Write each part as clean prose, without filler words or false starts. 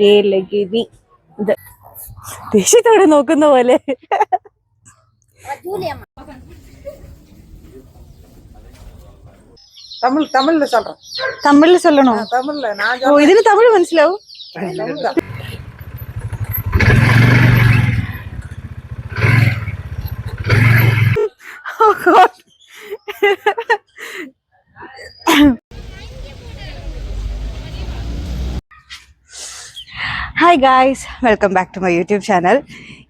ഏലഗിരി. ഇത് ദേഷ്യത്തോടെ നോക്കുന്ന പോലെ. തമിഴിൽ சொல்லണോ? ഓ, ഇതിന് തമിഴ് മനസ്സിലാവും. Hi guys, welcome back to my YouTube channel.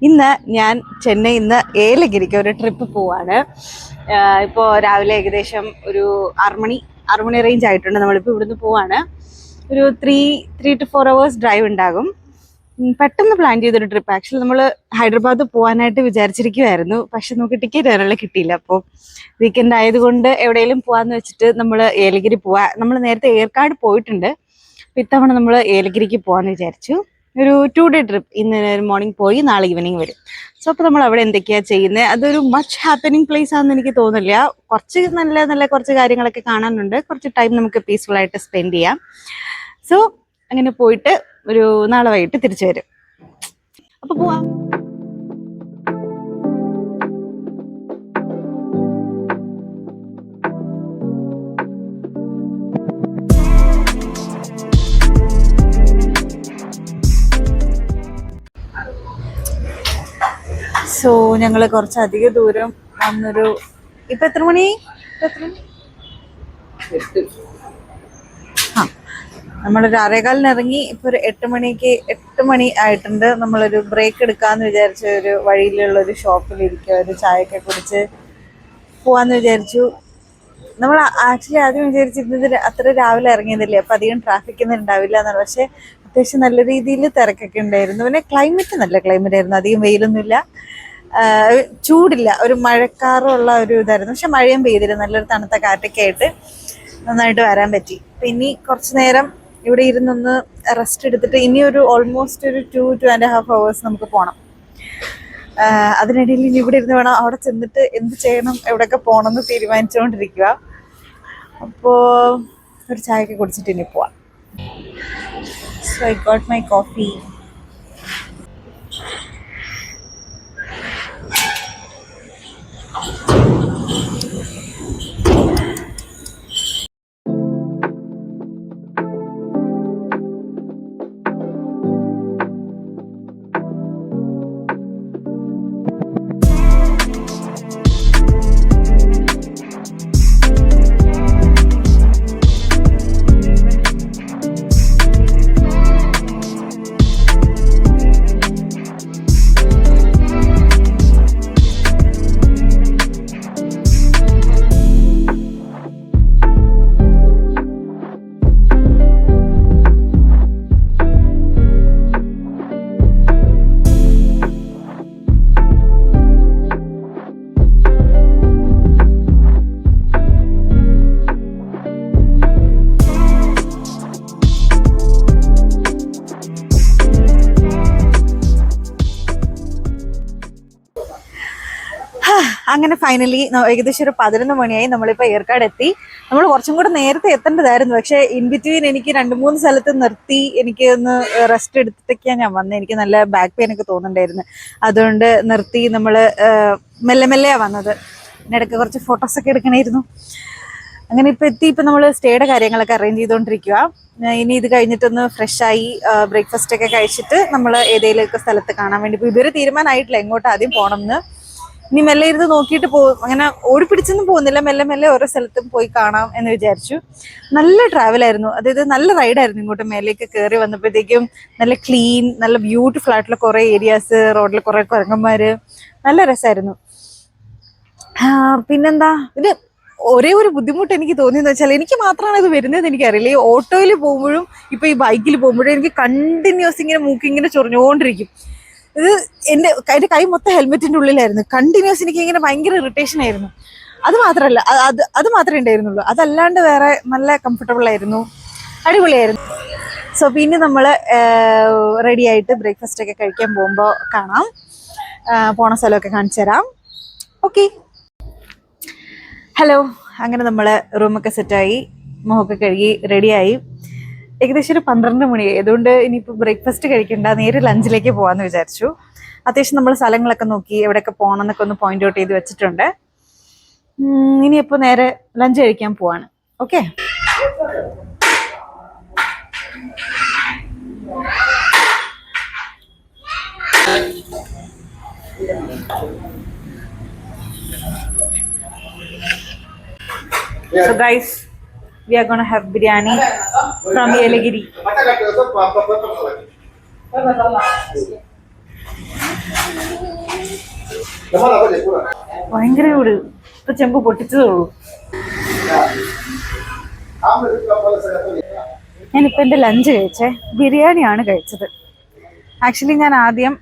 ഇന്ന് ഞാൻ ചെന്നൈയിൽ നിന്ന് ഏലഗിരിക്ക് ഒരു ട്രിപ്പ് പോവാണ്. ഇപ്പോൾ രാവിലെ ഏകദേശം ഒരു 6 മണി റേഞ്ച് ആയിട്ടുണ്ട്. നമ്മളിപ്പോൾ ഇവിടുന്ന് പോവാണ്. ഒരു 3 to 4 hours ഡ്രൈവ് ഉണ്ടാകും. പെട്ടെന്ന് പ്ലാൻ ചെയ്തൊരു ട്രിപ്പ്. ആക്ച്വലി നമ്മൾ ഹൈദരാബാദ് പോകാനായിട്ട് വിചാരിച്ചിരിക്കുമായിരുന്നു, പക്ഷെ നമുക്ക് ടിക്കറ്റ് വരെ കിട്ടിയില്ല. അപ്പോൾ വീക്കെൻഡ് ആയതുകൊണ്ട് എവിടെയെങ്കിലും പോകാമെന്ന് വെച്ചിട്ട് നമ്മൾ ഏലഗിരി പോവാ. നമ്മൾ നേരത്തെ ഏർക്കാട് പോയിട്ടുണ്ട്. ഇത്തവണ നമ്മൾ ഏലഗിരിക്ക് പോകാമെന്ന് വിചാരിച്ചു. ഒരു 2 day ട്രിപ്പ്. ഇന്ന് മോർണിംഗ് പോയി നാളെ ഈവനിങ് വരും. സോ അപ്പോൾ നമ്മൾ അവിടെ എന്തൊക്കെയാണ് ചെയ്യുന്നത്, അതൊരു മച്ച് ഹാപ്പനിങ് പ്ലേസ് ആണെന്ന് എനിക്ക് തോന്നില്ല. കുറച്ച് നല്ല കുറച്ച് കാര്യങ്ങളൊക്കെ കാണാനുണ്ട്. കുറച്ച് ടൈം നമുക്ക് പീസ്ഫുൾ ആയിട്ട് സ്പെൻഡ് ചെയ്യാം. സോ അങ്ങനെ പോയിട്ട് ഒരു നാളെ വൈകിട്ട് തിരിച്ചു വരും. അപ്പോൾ പോവാം. സോ ഞങ്ങൾ കുറച്ചധികം ദൂരം വന്നൊരു ഇപ്പം എത്ര മണി? നമ്മളൊരു 6:15 ഇറങ്ങി. ഇപ്പോൾ ഒരു 8 മണി ആയിട്ടുണ്ട്. നമ്മളൊരു ബ്രേക്ക് എടുക്കാമെന്ന് വിചാരിച്ച ഒരു വഴിയിലുള്ളൊരു ഷോപ്പിലിരിക്കുക, ഒരു ചായയൊക്കെ കുടിച്ച് പോവാന്ന് വിചാരിച്ചു. നമ്മൾ ആക്ച്വലി ആദ്യം വിചാരിച്ചിരുന്നത് അത്ര രാവിലെ ഇറങ്ങിയതല്ലേ, അപ്പം അധികം ട്രാഫിക് ഒന്നും ഉണ്ടാവില്ല എന്നാണ്. പക്ഷേ അത്യാവശ്യം നല്ല രീതിയിൽ തിരക്കൊക്കെ ഉണ്ടായിരുന്നു. പിന്നെ ക്ലൈമറ്റ് നല്ല ക്ലൈമറ്റ് ആയിരുന്നു. അധികം വെയിലൊന്നുമില്ല, ചൂടില്ല, ഒരു മഴക്കാറുള്ള ഒരു ഇതായിരുന്നു. പക്ഷെ മഴയും പെയ്തില്ല. നല്ലൊരു തണുത്ത കാറ്റൊക്കെ ആയിട്ട് നന്നായിട്ട് വരാൻ പറ്റി. പിന്നെ കുറച്ച് നേരം ഇവിടെ ഇരുന്നൊന്ന് റെസ്റ്റ് എടുത്തിട്ട് ഇനി ഒരു ഓൾമോസ്റ്റ് ഒരു 2.5 hours നമുക്ക് പോകണം. അതിനിടയിൽ ഇനി ഇവിടെ ഇരുന്ന് വേണം അവിടെ ചെന്നിട്ട് എന്ത് ചെയ്യണം, എവിടെയൊക്കെ പോകണം എന്ന് തീരുമാനിച്ചുകൊണ്ടിരിക്കുക. അപ്പോൾ ഒരു ചായയൊക്കെ കുടിച്ചിട്ട് ഇനി പോവാം. So I got my coffee. അങ്ങനെ ഫൈനലി ഏകദേശം ഒരു 11 മണിയായി. നമ്മളിപ്പോൾ ഏർക്കാട് എത്തി. നമ്മൾ കുറച്ചും കൂടെ നേരത്തെ എത്തേണ്ടതായിരുന്നു, പക്ഷേ ഇൻ ബിറ്റ്വീൻ എനിക്ക് 2-3 സ്ഥലത്ത് നിർത്തി എനിക്ക് ഒന്ന് റെസ്റ്റ് എടുത്തിട്ടൊക്കെയാണ് ഞാൻ വന്നത്. എനിക്ക് നല്ല ബാക്ക് പെയിൻ ഒക്കെ തോന്നുന്നുണ്ടായിരുന്നു. അതുകൊണ്ട് നിർത്തി നമ്മൾ മെല്ലെയാണ് വന്നത്. ഇടയ്ക്ക് കുറച്ച് ഫോട്ടോസൊക്കെ എടുക്കണമായിരുന്നു. അങ്ങനെ ഇപ്പോൾ എത്തി. ഇപ്പം നമ്മൾ സ്റ്റേയുടെ കാര്യങ്ങളൊക്കെ അറേഞ്ച് ചെയ്തുകൊണ്ടിരിക്കുക. ഇനി ഇത് കഴിഞ്ഞിട്ടൊന്ന് ഫ്രഷായി ബ്രേക്ക്ഫാസ്റ്റ് ഒക്കെ കഴിച്ചിട്ട് നമ്മൾ ഏതെങ്കിലുമൊക്കെ സ്ഥലത്ത് കാണാൻ വേണ്ടി ഇപ്പോൾ ഇതുവരെ തീരുമാനമായിട്ടില്ല എങ്ങോട്ട് ആദ്യം പോകണം എന്ന്. ഇനി മെല്ലെ ഇരുന്ന് നോക്കിയിട്ട് പോകും. അങ്ങനെ ഓടിപ്പിടിച്ചൊന്നും പോകുന്നില്ല, മെല്ലെ ഓരോ സ്ഥലത്തും പോയി കാണാം എന്ന് വിചാരിച്ചു. നല്ല ട്രാവലായിരുന്നു, അതായത് നല്ല റൈഡായിരുന്നു. ഇങ്ങോട്ട് മേലേക്ക് കയറി വന്നപ്പോഴത്തേക്കും നല്ല ക്ലീൻ, നല്ല ബ്യൂട്ടിഫുൾ ആയിട്ടുള്ള കുറേ ഏരിയാസ്, റോഡിൽ കുറേ കുരങ്ങന്മാർ, നല്ല രസമായിരുന്നു. പിന്നെന്താ, ഇത് ഒരേ ഒരു ബുദ്ധിമുട്ട് എനിക്ക് തോന്നിയെന്ന് വെച്ചാൽ, എനിക്ക് മാത്രമാണ് ഇത് വരുന്നത് എനിക്കറിയില്ല. ഈ ഓട്ടോയിൽ പോകുമ്പോഴും ഇപ്പോൾ ഈ ബൈക്കിൽ പോകുമ്പോഴും എനിക്ക് കണ്ടിന്യൂസ് ഇങ്ങനെ മൂക്കിങ്ങനെ ചൊറിഞ്ഞുകൊണ്ടിരിക്കും. എൻ്റെ കൈ മൊത്തം ഹെൽമെറ്റിന്റെ ഉള്ളിലായിരുന്നു. കണ്ടിന്യൂസ് എനിക്ക് ഇങ്ങനെ ഭയങ്കര ഇറിറ്റേഷൻ ആയിരുന്നു. അത് മാത്രമല്ല, അത് മാത്രമേ ഉണ്ടായിരുന്നുള്ളൂ. അതല്ലാണ്ട് വേറെ നല്ല കംഫർട്ടബിൾ ആയിരുന്നു, അടിപൊളിയായിരുന്നു. സോ പിന്നെ നമ്മൾ റെഡി ആയിട്ട് ബ്രേക്ക്ഫാസ്റ്റ് ഒക്കെ കഴിക്കാൻ പോകുമ്പോൾ കാണാം. പോണ സ്ഥലമൊക്കെ കാണിച്ചു തരാം. Okay, hello. അങ്ങനെ നമ്മൾ റൂമൊക്കെ സെറ്റായി, മുഖമൊക്കെ കഴുകി റെഡിയായി. ഏകദേശം ഒരു 12 മണിയായി. അതുകൊണ്ട് ഇനിയിപ്പോൾ ബ്രേക്ക്ഫാസ്റ്റ് കഴിക്കണ്ട, നേരെ ലഞ്ചിലേക്ക് പോകാമെന്ന് വിചാരിച്ചു. അത്യാവശ്യം നമ്മൾ സ്ഥലങ്ങളൊക്കെ നോക്കി എവിടെയൊക്കെ പോകണം എന്നൊക്കെ ഒന്ന് പോയിന്റ് ഔട്ട് ചെയ്ത് വെച്ചിട്ടുണ്ട്. ഇനിയിപ്പോൾ നേരെ ലഞ്ച് കഴിക്കാൻ പോവാണ്. Okay, so guys, we are gonna have biryani from Yelagiri. ഭയങ്കര ചൂട്. ഇപ്പൊ ചെമ്പ് പൊട്ടിച്ചതുള്ളൂ. ഞാനിപ്പോൾ എൻ്റെ ലഞ്ച് കഴിച്ചേ ബിരിയാണിയാണ് കഴിച്ചത്. ആക്ച്വലി ഞാൻ ആദ്യം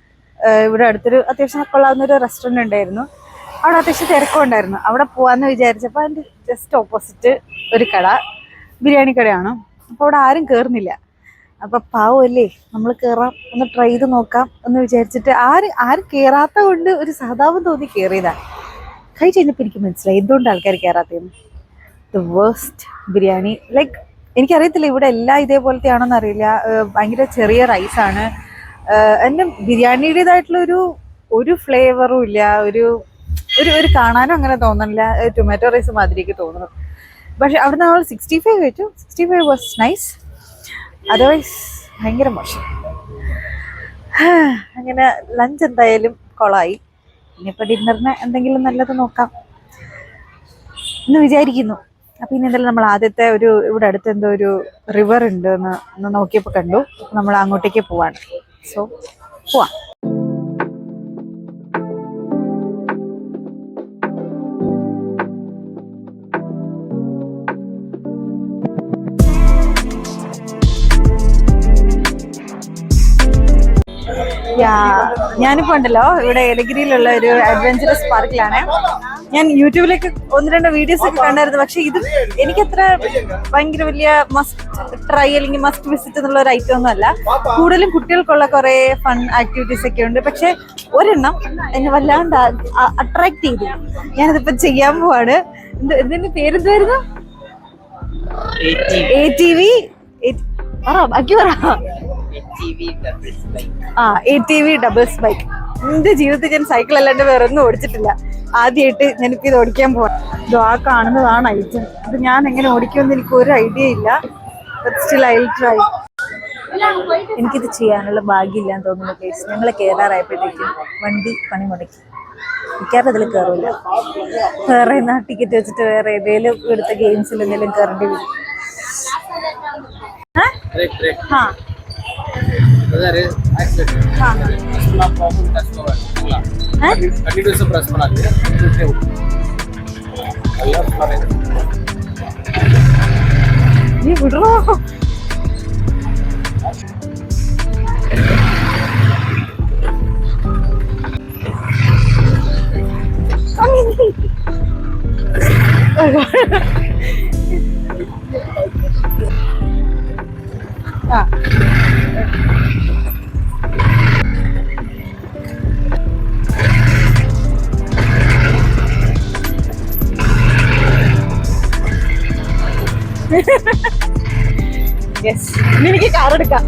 ഇവിടെ അടുത്തൊരു അത്യാവശ്യം കൊള്ളാവുന്നൊരു റെസ്റ്റോറൻറ്റ് ഉണ്ടായിരുന്നു. അവിടെ അത്യാവശ്യം തിരക്കുണ്ടായിരുന്നു. അവിടെ പോകാമെന്ന് വിചാരിച്ചപ്പോൾ അതിൻ്റെ ജസ്റ്റ് ഓപ്പോസിറ്റ് ഒരു കട, ബിരിയാണി കടയാണ്. അപ്പോൾ അവിടെ ആരും കയറുന്നില്ല. അപ്പോൾ പാവമല്ലേ, നമ്മൾ കയറാം, ഒന്ന് ട്രൈ ചെയ്ത് നോക്കാം എന്ന് വിചാരിച്ചിട്ട് ആരും കയറാത്ത കൊണ്ട് ഒരു സഹതാപം തോന്നി കയറിയതാണ്. കഴിച്ച് കഴിഞ്ഞപ്പോൾ എനിക്ക് മനസ്സിലായി എന്തുകൊണ്ട് ആൾക്കാർ കയറാത്തതെന്ന്. The waste biryani. ലൈക്ക് എനിക്കറിയത്തില്ല ഇവിടെ എല്ലാം ഇതേപോലത്തെ ആണോന്ന് അറിയില്ല. ഭയങ്കര ചെറിയ റൈസാണ്. എൻ്റെ ബിരിയാണിയുടേതായിട്ടുള്ള ഒരു ഫ്ലേവറും ഇല്ല. ഒരു കാണാനും അങ്ങനെ തോന്നുന്നില്ല. ടൊമാറ്റോ റൈസ് മാതിരിയൊക്കെ തോന്നുന്നു. പക്ഷെ അവിടെ നമ്മൾ 65 കഴിച്ചു. 65 വാസ് നൈസ്. അതർവൈസ് ഭയങ്കര മോശം. അങ്ങനെ ലഞ്ച് എന്തായാലും കൊളായി. ഇനിയിപ്പോൾ ഡിന്നറിന് എന്തെങ്കിലും നല്ലത് നോക്കാം എന്ന് വിചാരിക്കുന്നു. അപ്പം ഇനി എന്തായാലും നമ്മൾ ആദ്യത്തെ ഇവിടെ അടുത്ത് എന്തോ ഒരു റിവർ ഉണ്ട് എന്ന് നോക്കിയപ്പോൾ കണ്ടു. നമ്മൾ അങ്ങോട്ടേക്ക് പോവാണ്. സോ പോവാം. ഞാനിപ്പോ ഉണ്ടല്ലോ ഇവിടെ ഏലഗിരിയിലുള്ള ഒരു അഡ്വഞ്ചറസ് പാർക്കിലാണ്. ഞാൻ യൂട്യൂബിലേക്ക് 1-2 വീഡിയോസ് ഒക്കെ കണ്ടായിരുന്നു. പക്ഷെ ഇത് എനിക്കത്ര ഭയങ്കര വലിയ മസ്റ്റ് ട്രൈ അല്ലെങ്കിൽ മസ്റ്റ് വിസിറ്റ് എന്നുള്ള ഒരു ഐറ്റം ഒന്നും അല്ല. കൂടുതലും കുട്ടികൾക്കുള്ള കുറെ ഫൺ ആക്ടിവിറ്റീസ് ഒക്കെ ഉണ്ട്. പക്ഷെ ഒരെണ്ണം എന്നെ വല്ലാണ്ട് അട്രാക്ട് ചെയ്തു. ഞാനിതിപ്പോ ചെയ്യാൻ പോവാണ്. ഇതിന്റെ പേരെന്തായിരുന്നു? ATV. ATV doubles bike. എന്റെ ജീവിതത്തിൽ ഞാൻ സൈക്കിൾ അല്ലാണ്ട് വേറെ ഒന്നും ഓടിച്ചിട്ടില്ല. ആദ്യമായിട്ട് ഞാനിപ്പോൾ ഇത് ഓടിക്കാൻ പോവാം. ആ കാണുന്നതാണ് ഐറ്റം. ഇത് ഞാൻ എങ്ങനെ ഓടിക്കുമെന്ന് എനിക്ക് ഒരു ഐഡിയ ഇല്ല. Still I will try. എനിക്കിത് ചെയ്യാനുള്ള ഭാഗ്യമില്ലാന്ന് തോന്നുന്നു കേസ്. ഞങ്ങൾ കയറാറായപ്പോഴത്തേക്കും വണ്ടി പണി മുടക്കി. മിക്കാറും അതിൽ കയറില്ല. വേറെ ടിക്കറ്റ് വെച്ചിട്ട് വേറെ ഏതെങ്കിലും ഇവിടുത്തെ ഗെയിംസിൽ എന്തെങ്കിലും കയറേണ്ടി വരും. നീ വിടണോ? എനിക്ക് കാർ എടുക്കാം.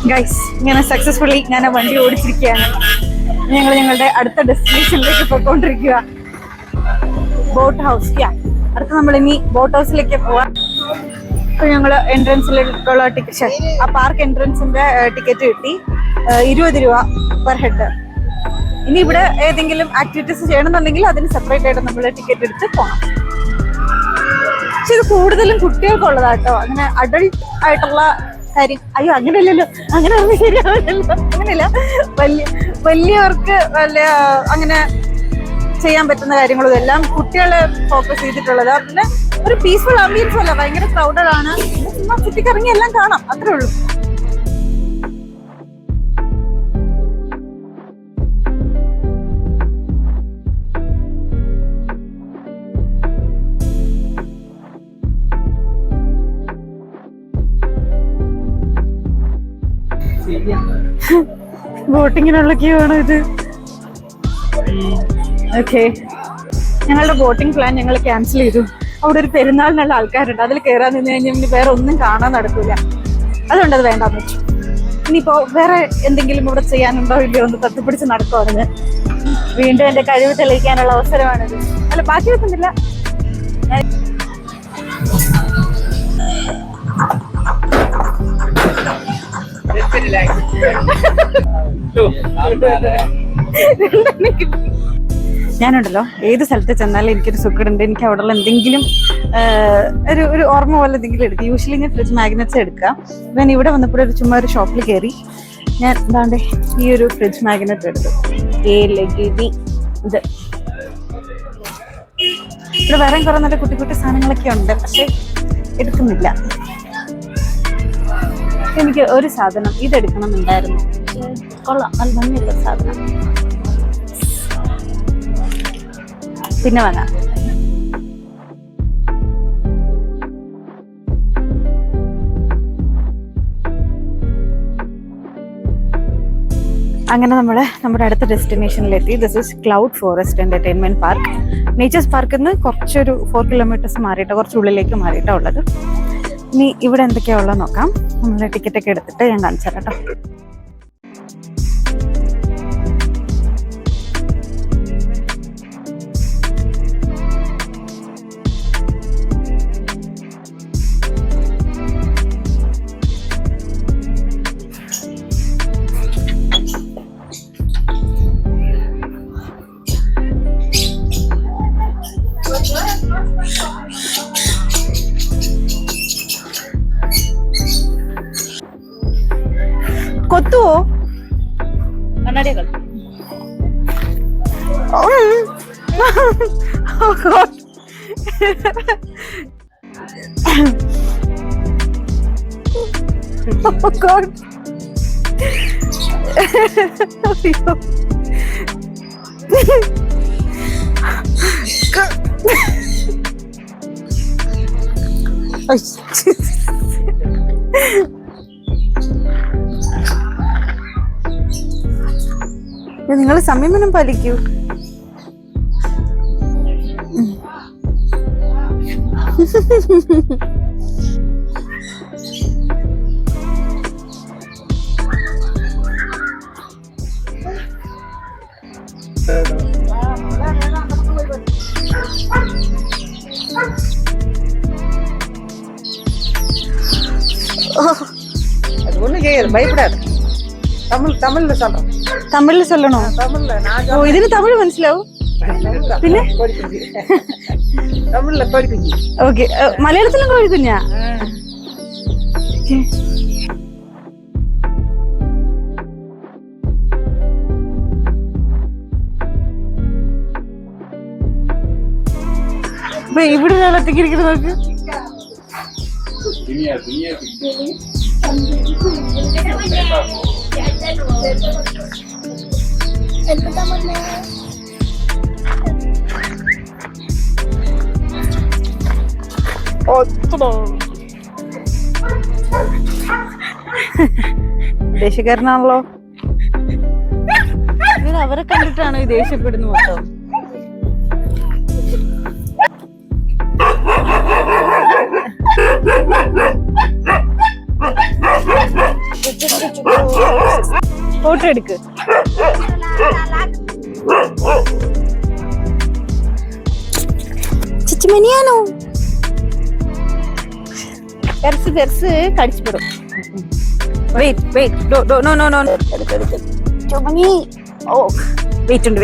ഗൈസ്, ഇങ്ങനെ സക്സസ്ഫുള്ളി ഞാൻ ആ വണ്ടി ഓടിച്ചിരിക്കുകയാണ്. ഞങ്ങളുടെ അടുത്ത ഡെസ്റ്റിനേഷനിലേക്ക് പോയിക്കൊണ്ടിരിക്കുക. Boat house. അടുത്ത നമ്മൾ ഇനി ബോട്ട് ഹൗസിലേക്ക് പോവാം. അപ്പോൾ ഞങ്ങൾ എൻട്രൻസിലേക്കുള്ള ടിക്കറ്റ്, ആ പാർക്ക് എൻട്രൻസിന്റെ ടിക്കറ്റ് കിട്ടി. 20 രൂപ പെർ ഹെഡ്. ഇനി ഇവിടെ ഏതെങ്കിലും ആക്ടിവിറ്റീസ് ചെയ്യണമെന്നുണ്ടെങ്കിൽ അതിന് സെപ്പറേറ്റ് ആയിട്ട് നമ്മൾ ടിക്കറ്റ് എടുത്ത് പോകണം. പക്ഷെ ഇത് കൂടുതലും കുട്ടികൾക്കുള്ളതാട്ടോ. അങ്ങനെ അഡൾട്ട് ആയിട്ടുള്ള കാര്യം അയ്യോ അങ്ങനെയല്ലല്ലോ, അങ്ങനെ ഒന്നും ശരിയാവില്ലല്ലോ. അങ്ങനെയല്ല, വലിയവർക്ക് അങ്ങനെ ചെയ്യാൻ പറ്റുന്ന കാര്യങ്ങളും എല്ലാം കുട്ടികളെ ഫോക്കസ് ചെയ്തിട്ടുള്ളതാ. പിന്നെ ഒരു പീസ്ഫുൾ ആംബിയൻസും അല്ല, ഭയങ്കര ക്രൗഡഡ് ആണ്. ചുമ്മാ ചുറ്റിക്കറങ്ങി എല്ലാം കാണാം, അത്രേ ഉള്ളൂ. ബോട്ടിങ്ങിനുള്ള ക്യൂ ആണോ ഇത്? ഓക്കെ, ഞങ്ങളുടെ ബോട്ടിംഗ് പ്ലാൻ ഞങ്ങൾ ക്യാൻസൽ ചെയ്തു. അവിടെ ഒരു പെരുന്നാളിനുള്ള ആൾക്കാരുണ്ട്, അതിൽ കയറാൻ നിന്ന് കഴിഞ്ഞാൽ ഇനി വേറെ ഒന്നും കാണാൻ നടക്കൂല. അതുകൊണ്ട് അത് വേണ്ടാന്ന് വെച്ചു. ഇനിയിപ്പോ വേറെ എന്തെങ്കിലും ഇവിടെ ചെയ്യാനുണ്ടോ ഇല്ലയോ ഒന്ന് തത്തിപ്പിടിച്ച് നടക്കുവാണ്. വീണ്ടും എന്റെ കഴിവ് തെളിയിക്കാനുള്ള അവസരമാണിത്. അല്ല, ബാക്കി വെക്കുന്നില്ല. ഞാനുണ്ടല്ലോ ഏത് സ്ഥലത്ത് ചെന്നാലും എനിക്കൊരു സുഖമുണ്ട്. എനിക്ക് അവിടെയുള്ള എന്തെങ്കിലും ഒരു ഓർമ്മ പോലെ എന്തെങ്കിലും എടുക്കും. യൂഷ്വലി ഞാൻ ഫ്രിഡ്ജ് മാഗ്നറ്റ്സ് എടുക്കാം. ഞാൻ ഇവിടെ വന്നപ്പോൾ ചുമ്മാ ഒരു ഷോപ്പിൽ കയറി ഞാൻ എന്താണ്ട് ഈ ഒരു ഫ്രിഡ്ജ് മാഗ്നറ്റ് എടുത്തു. ഏലഗിരി ഇത്. ഇവിടെ വേറെ കുറെ നല്ല കുട്ടി കുട്ടി സാധനങ്ങളൊക്കെ ഉണ്ട്, പക്ഷെ എടുക്കുന്നില്ല. എനിക്ക് ഒരു സാധനം ഇതെടുക്കണം എന്നുണ്ടായിരുന്നു. കൊള്ളാം, നല്ല ഭംഗിയുള്ള സാധനം. പിന്നെ വാങ്ങാം. അങ്ങനെ നമ്മൾ നമ്മുടെ അടുത്ത ഡെസ്റ്റിനേഷനിലെത്തി. This is cloud forest entertainment park. Nature's പാർക്കിൽ നിന്ന് കുറച്ചൊരു 4 കിലോമീറ്റേഴ്സ് മാറിയിട്ട്, കുറച്ച് ഉള്ളിലേക്ക് മാറിയിട്ടാണ് ഉള്ളത്. ഇനി ഇവിടെ എന്തൊക്കെയാ ഉള്ളത് നോക്കാം. നമ്മൾ ടിക്കറ്റ് ഒക്കെ എടുത്തിട്ട് ഞാൻ കാണിച്ചു തരാം കേട്ടോ. കൊത്തുവോ? കണ്ണാടികൾ. നിങ്ങൾ സംയമനം പാലിക്കൂ. அது ஒண்ணும் செய்யாது, பயப்படாது. தமிழ்ல சொல்றேன். തമിഴിൽ ചൊല്ലണോ? ഓ, ഇതിന് തമിഴ് മനസ്സിലാവും. പിന്നെ தமிழ்ல கோழிக்குஞ்சு. ഓക്കെ, മലയാളത്തിലും കോഴിക്കുഞ്ഞാ? ഇവിടെ ഒരാളൊറ്റയ്ക്ക് ഇരിക്കുന്നത് നോക്ക്. ദേഷ്യക്കാരനാണല്ലോ. ഇവർ അവരെ കണ്ടിട്ടാണോ ഈ ദേഷ്യപ്പെടുന്നു മൊത്തം? ഫോട്ടോ എടുക്ക്. ചിച്ചുമനിയാണോ? പെർസ് കടിച്ചുപെടും. ചുമനി. ഓ, വെയിറ്റ് ഉണ്ട്.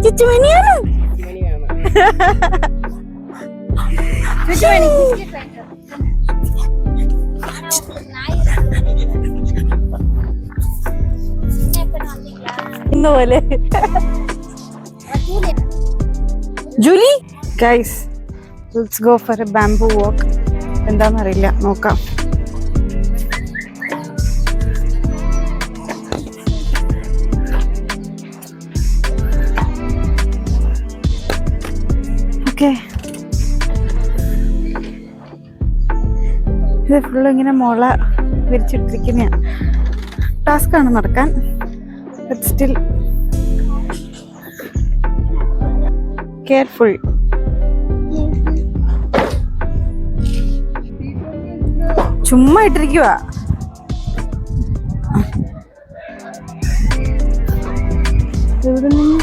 ചിച്ചുമനിയാണോ? ഇന്നപോലെ Julie. Guys, let's go for a bamboo walk. എന്താന്നറിയില്ല, നോക്കാം. ഓക്കെ, ഇത് ഫുള്ള് ഇങ്ങനെ മുള വിരിച്ചിട്ടിരിക്കുന്ന ടാസ്ക്കാണ് നടക്കാൻ. But still careful. ചുമ്മാ ഇട്ടിരിക്കുവാ. എവിടെ നിന്ന്